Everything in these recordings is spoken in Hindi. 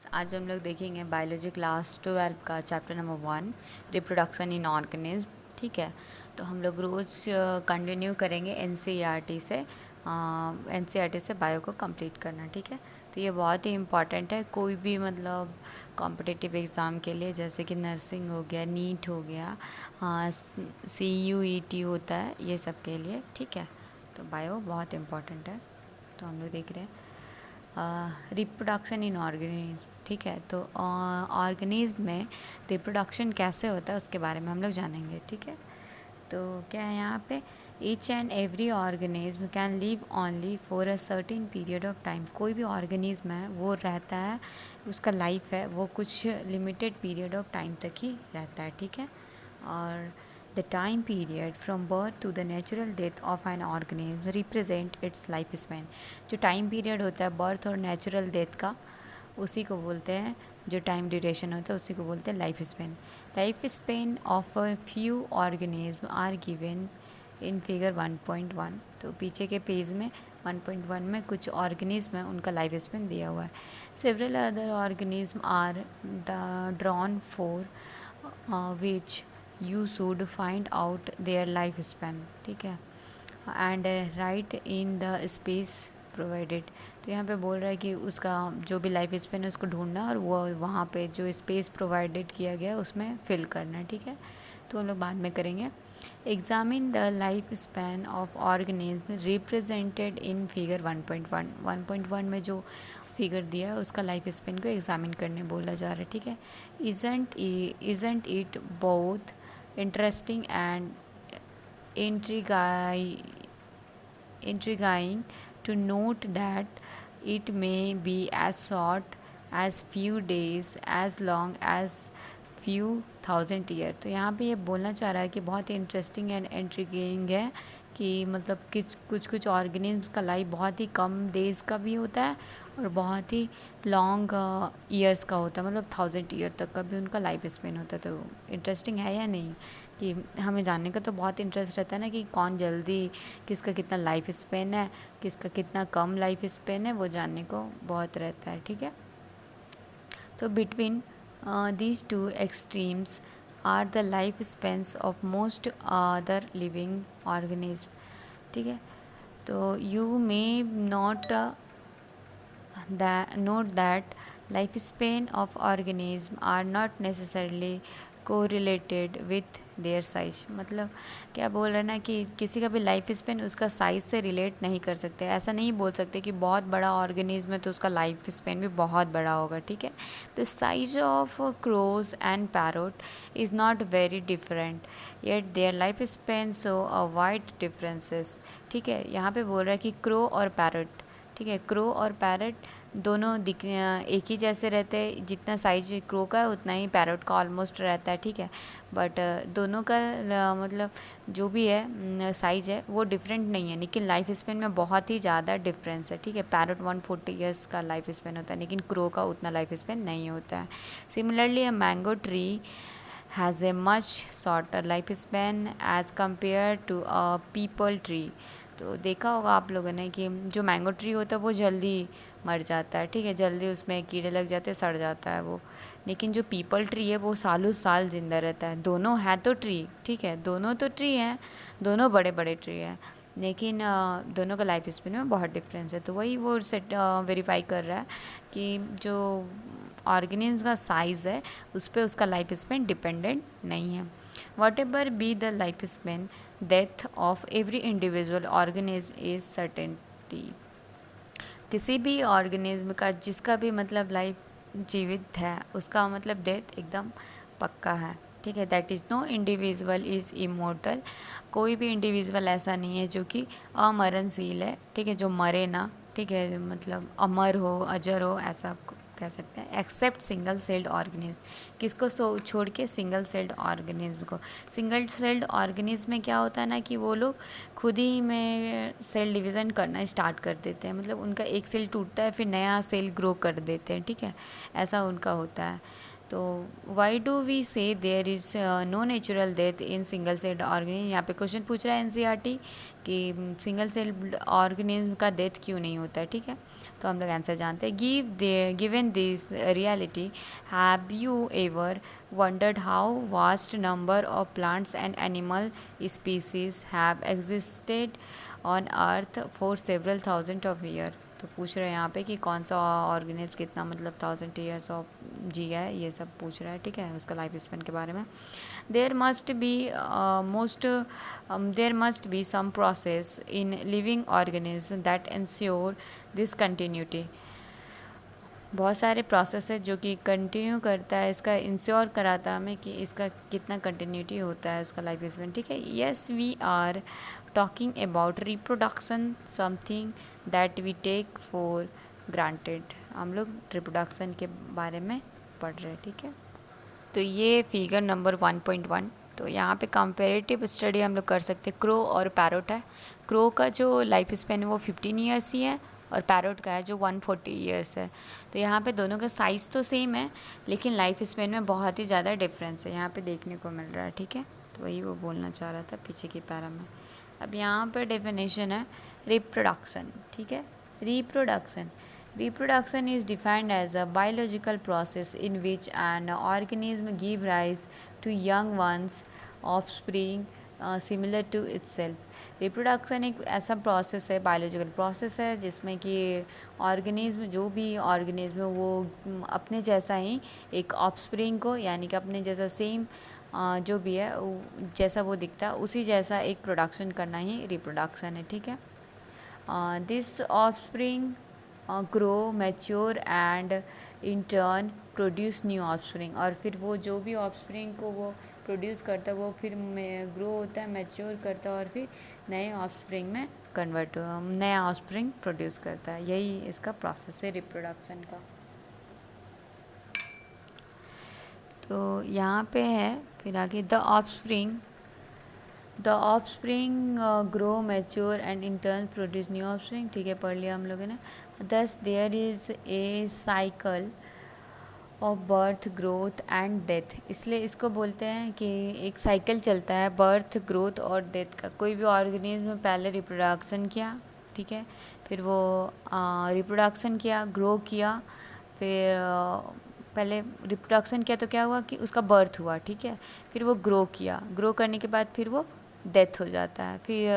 आज हम लोग देखेंगे बायोलॉजी क्लास 12 का chapter number 1 reproduction in organism. ठीक है, तो हम लोग रोज़ कंटिन्यू करेंगे एनसीईआरटी से बायो को कंप्लीट करना। ठीक है, तो ये बहुत ही इम्पॉर्टेंट है कोई भी मतलब कॉम्पिटिटिव एग्ज़ाम के लिए, जैसे कि नर्सिंग हो गया, नीट हो गया, CUET होता है, ये सब के लिए। ठीक है, तो बायो बहुत इम्पॉर्टेंट है। तो हम लोग देख रहे हैं रिप्रोडक्शन इन ऑर्गेनिज्म। ठीक है, तो ऑर्गेनिज्म में रिप्रोडक्शन कैसे होता है उसके बारे में हम लोग जानेंगे। ठीक है, तो क्या है यहाँ पे, each and every organism can live only for a certain period of time. कोई भी ऑर्गेनिज्म है वो रहता है, उसका लाइफ है वो कुछ लिमिटेड पीरियड ऑफ टाइम तक ही रहता है। ठीक है, और the time period from birth to the natural death of an organism represent its life span। जो टाइम पीरियड होता है बर्थ और नेचुरल डेथ का, उसी को बोलते हैं, जो टाइम ड्यूरेशन होता है उसी को बोलते हैं life span. Life span of a few organism are given in figure 1.1। तो पीछे के पेज में 1.1 में कुछ ऑर्गेनिज्म है, उनका लाइफ स्पेन दिया हुआ है। Several other organism are drawn for which you should find out their life span. ठीक है, and write in the space provided. तो यहाँ पे बोल रहा है कि उसका जो भी लाइफ स्पैन है उसको ढूंढना और वो वहाँ पे जो स्पेस प्रोवाइडेड किया गया उसमें फिल करना। ठीक है, तो हम लोग बाद में करेंगे। Examine the life span of organism represented in figure 1.1। 1.1 में जो फिगर दिया है उसका लाइफ स्पैन को एग्जामिन करने बोला जा रहा है। ठीक है, isn't it both interesting and intriguing to note that it may be as short as few days as long as few thousand year। तो यहाँ पे ये बोलना चाह रहा है कि बहुत ही इंटरेस्टिंग एंड इंट्रिगिंग है कि मतलब कुछ ऑर्गेनिज्म का लाइफ बहुत ही कम डेज का भी होता है और बहुत ही लॉन्ग ईयर्स का होता है, मतलब 1000 ईयर तक का भी उनका लाइफ स्पेन होता है। तो इंटरेस्टिंग है या नहीं, कि हमें जानने का तो बहुत इंटरेस्ट रहता है ना कि कौन जल्दी, किसका कितना लाइफ स्पेन है, किसका कितना कम लाइफ स्पेन है, वो जानने को बहुत रहता है। ठीक है, तो between these two extremes are the life spans of most other living organism। ठीक है, तो you may not note that lifespan of organism are not necessarily correlated with their size. मतलब क्या बोल रहे हैं ना कि किसी का भी लाइफ स्पेन उसका साइज से रिलेट नहीं कर सकते। ऐसा नहीं बोल सकते कि बहुत बड़ा ऑर्गेनिज्म है तो उसका लाइफ स्पेन भी बहुत बड़ा होगा। ठीक है, the size of crows and parrot is not very different yet their life span so a wide differences. ठीक है, यहाँ पे बोल रहा है कि क्रो और पैरोट, ठीक है, क्रो और पैरट दोनों एक ही जैसे रहते हैं, जितना साइज क्रो का है उतना ही पैरट का ऑलमोस्ट रहता है। ठीक है, बट दोनों का मतलब जो भी है साइज है वो डिफरेंट नहीं है, लेकिन लाइफ स्पेन में बहुत ही ज़्यादा डिफरेंस है। ठीक है, पैरट 140 ईयर्स का लाइफ स्पेन होता है, लेकिन क्रो का उतना लाइफ स्पेन नहीं होता है। Similarly a mango tree has a much shorter life span as compare to a peepal tree. तो देखा होगा आप लोगों ने कि जो मैंगो ट्री होता है वो जल्दी मर जाता है। ठीक है, जल्दी उसमें कीड़े लग जाते हैं, सड़ जाता है वो, लेकिन जो पीपल ट्री है वो सालों साल ज़िंदा रहता है। दोनों है तो ट्री, ठीक है, दोनों तो ट्री हैं, दोनों बड़े बड़े ट्री हैं, लेकिन दोनों का लाइफ स्पेन में बहुत डिफरेंस है। तो वही वो सेट वेरीफाई कर रहा है कि जो ऑर्गेनिज्म का साइज़ है उस पर उसका लाइफ स्पेन डिपेंडेंट नहीं है। What ever be the life span, death of every individual organism is certainty. किसी भी ऑर्गेनिज्म का जिसका भी मतलब लाइफ जीवित है उसका मतलब डेथ एकदम पक्का है। ठीक है, that is no individual is immortal. कोई भी इंडिविजुअल ऐसा नहीं है जो कि अमरणशील है। ठीक है, जो मरे ना, ठीक है, मतलब अमर हो, अजर हो, ऐसा कह सकते हैं। एक्सेप्ट सिंगल सेल्ड ऑर्गेनिज्म, किसको छोड़ के, सिंगल सेल्ड ऑर्गेनिज्म को। सिंगल सेल्ड ऑर्गेनिज्म में क्या होता है ना कि वो लोग खुद ही में सेल डिवीज़न करना स्टार्ट कर देते हैं, मतलब उनका एक सेल टूटता है फिर नया सेल ग्रो कर देते हैं। ठीक है, ऐसा उनका होता है। तो why do we say there is no natural death in single celled organism. यहाँ पे क्वेश्चन पूछ रहा है एनसीईआरटी कि सिंगल सेल्ड ऑर्गेनिज्म का डेथ क्यों नहीं होता है, ठीक है। तो हम लोग आंसर जानते हैं। Given this reality, have you ever wondered how vast number of plants and animal species have existed on earth for several thousand of years। तो पूछ रहे हैं यहाँ पे कि कौन सा ऑर्गेनिज्म कितना मतलब 1000 ईयर्स ऑफ जिया है, ये सब पूछ रहा है, ठीक है, उसका लाइफ स्पेन के बारे में। There must be some process in living organism that ensure this continuity. बहुत सारे प्रोसेस है जो कि कंटिन्यू करता है, इसका इंश्योर कराता है हमें कि इसका कितना कंटिन्यूटी होता है उसका लाइफ स्पेन, ठीक है। Yes we are talking about reproduction, something that we take for granted. हम लोग रिप्रोडक्शन के बारे में पढ़ रहे हैं, ठीक है। तो ये फिगर नंबर 1.1। तो यहाँ पे कंपेरेटिव स्टडी हम लोग कर सकते हैं। क्रो और पैरोट है। क्रो का जो लाइफ स्पेन है वो 15 ईयर्स ही है और पैरोट का है जो 140 ईयर्स है। तो यहाँ पे दोनों का साइज़ तो सेम है लेकिन लाइफ स्पेन में बहुत ही ज़्यादा डिफरेंस है यहाँ पे देखने को मिल रहा है, ठीक है। तो वही वो बोलना चाह रहा था पीछे की पैरा में। अब यहाँ पर डेफिनेशन है रिप्रोडक्शन, ठीक है। Reproduction is defined as a biological process in which an organism gives rise to young ones, offspring similar to itself। Reproduction एक ऐसा प्रोसेस है, बायोलॉजिकल प्रोसेस है जिसमें कि ऑर्गेनिज्म, जो भी ऑर्गेनिज्म वो अपने जैसा ही एक ऑफस्प्रिंग को, यानी कि अपने जैसा सेम जो भी है जैसा वो दिखता है उसी जैसा एक प्रोडक्शन करना ही रिप्रोडक्शन है, ठीक है। This offspring grow, mature and in turn produce new offspring. और फिर वो जो भी ऑफस्प्रिंग को वो प्रोड्यूस करता है वो फिर ग्रो होता है, मैच्योर करता है और फिर नए ऑफस्प्रिंग में कन्वर्ट नया ऑफस्प्रिंग प्रोड्यूस करता है। यही इसका प्रोसेस है रिप्रोडक्शन का। तो यहाँ पे है फिर आगे the offspring grow, mature and in turn produce new offspring, ठीक है, पढ़ लिया हम लोगों ने। Thus there is a cycle of birth, growth and death. इसलिए इसको बोलते हैं कि एक साइकिल चलता है बर्थ, ग्रोथ और डेथ का। कोई भी ऑर्गेनिज्म पहले रिप्रोडक्शन किया, ठीक है, फिर वो रिप्रोडक्शन किया, ग्रो किया, फिर पहले रिप्रोडक्शन किया तो क्या हुआ कि उसका बर्थ हुआ, ठीक है, फिर वो ग्रो किया, ग्रो करने के बाद फिर वो डेथ हो जाता है, फिर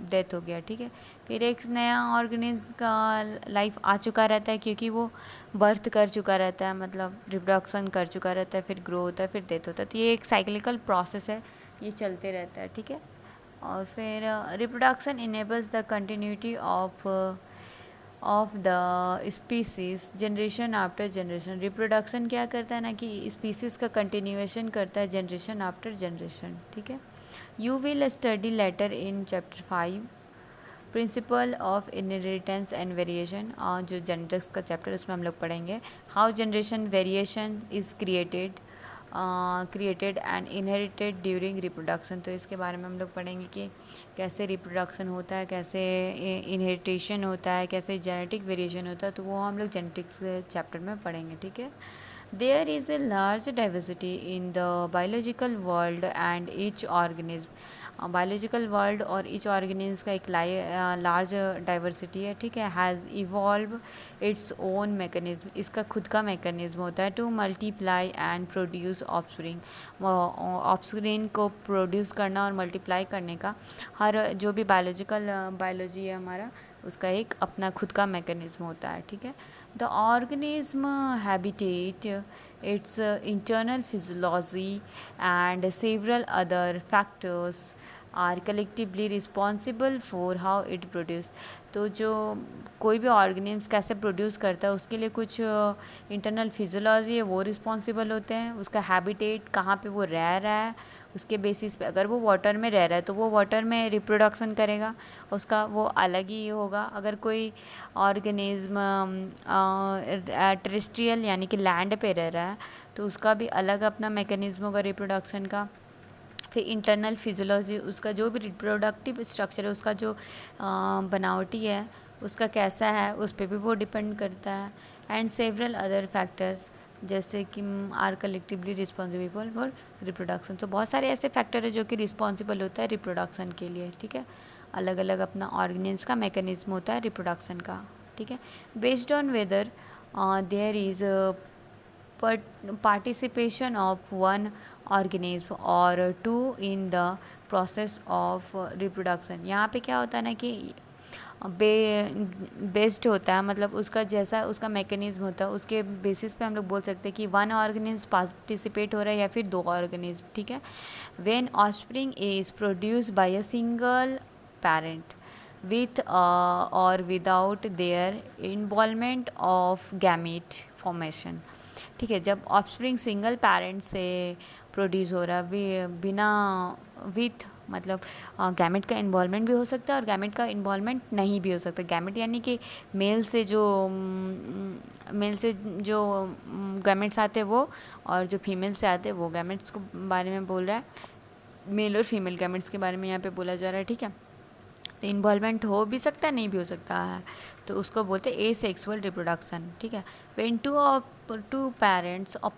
डेथ हो गया, ठीक है। फिर एक नया ऑर्गेनिज्म का लाइफ आ चुका रहता है क्योंकि वो बर्थ कर चुका रहता है, मतलब रिप्रोडक्शन कर चुका रहता है, फिर ग्रो होता है, फिर डेथ होता है। तो ये एक साइक्लिकल प्रोसेस है, ये चलते रहता है, ठीक है। और फिर reproduction enables the continuity of the species generation after generation. Reproduction क्या करता है ना कि स्पीसीज़ का कंटिन्यूएशन करता है जनरेशन आफ्टर जनरेशन, ठीक है। You will study later in chapter 5 principle of inheritance and variation, जो जेनेटिक्स का चैप्टर उसमें हम लोग पढ़ेंगे। How generation variation is created and inherited during reproduction. तो इसके बारे में हम लोग पढ़ेंगे कि कैसे रिप्रोडक्शन होता है, कैसे इनहेरिटेशन होता है, कैसे जेनेटिक वेरिएशन होता है। तो वो हम लोग जेनेटिक्स चैप्टर में पढ़ेंगे, ठीक है। There is a large diversity in the biological world and each organism। Biological world और each organism का एक लार्ज डाइवर्सिटी है, ठीक है। Has evolve its own mechanism, इसका खुद का मैकेनिज्म होता है to multiply and produce offspring. Offspring को प्रोड्यूस करना और मल्टीप्लाई करने का हर जो भी बायोलॉजी है हमारा, उसका एक अपना खुद का मैकेनिज्म होता है, ठीक है। The organism habitat, its internal physiology and several other factors are collectively responsible for how it produce. तो जो कोई भी ऑर्गेनिज्म कैसे प्रोड्यूस करता है उसके लिए कुछ इंटरनल फिजियोलॉजी है वो रिस्पॉन्सिबल होते हैं। उसका हैबिटेट, कहाँ पे वो रह रहा है, उसके बेसिस पे। अगर वो वाटर में रह रहा है तो वो वाटर में रिप्रोडक्शन करेगा, उसका वो अलग ही होगा। अगर कोई ऑर्गेनिज्म टेरेस्ट्रियल यानी कि लैंड पे रह रहा है तो उसका भी अलग अपना मैकेनिज्म होगा रिप्रोडक्शन का। फिर इंटरनल फिजियोलॉजी, उसका जो भी रिप्रोडक्टिव स्ट्रक्चर है, उसका जो बनावटी है उसका कैसा है, उस पर भी वो डिपेंड करता है। एंड सेवरल अदर फैक्टर्स जैसे कि are collectively responsible for reproduction. तो बहुत सारे ऐसे फैक्टर है जो कि रिस्पॉन्सिबल होता है रिप्रोडक्शन के लिए, ठीक है। अलग अलग अपना ऑर्गेनिज्म का मैकेनिज्म होता है रिप्रोडक्शन का, ठीक है। Based on whether there is participation of one organism or two in the process of reproduction। यहाँ पे क्या होता है ना कि बेस्ड होता है, मतलब उसका जैसा उसका मैकेनिज्म होता है उसके बेसिस पे हम लोग बोल सकते हैं कि वन ऑर्गेनिज्म पार्टिसिपेट हो रहा है या फिर दो ऑर्गेनिज्म, ठीक है। When offspring is produce by a single parent with or without their involvement of gamete formation, ठीक है। जब ऑफस्प्रिंग सिंगल पेरेंट से प्रोड्यूस हो रहा है बिना विथ, मतलब गैमेट का इन्वॉल्वमेंट भी हो सकता है और गैमेट का इन्वॉल्वमेंट नहीं भी हो सकता। गैमेट यानी कि मेल से जो गैमेट्स आते हैं वो, और जो फीमेल से आते हैं वो। गैमेट्स को बारे में बोल रहा है, मेल और फीमेल गैमेट्स के बारे में यहाँ पे बोला जा रहा है, ठीक है। तो इन्वॉल्वमेंट हो भी सकता है, नहीं भी हो सकता है, तो उसको बोलते हैं एसेक्सुअल रिप्रोडक्शन, ठीक है। When to parents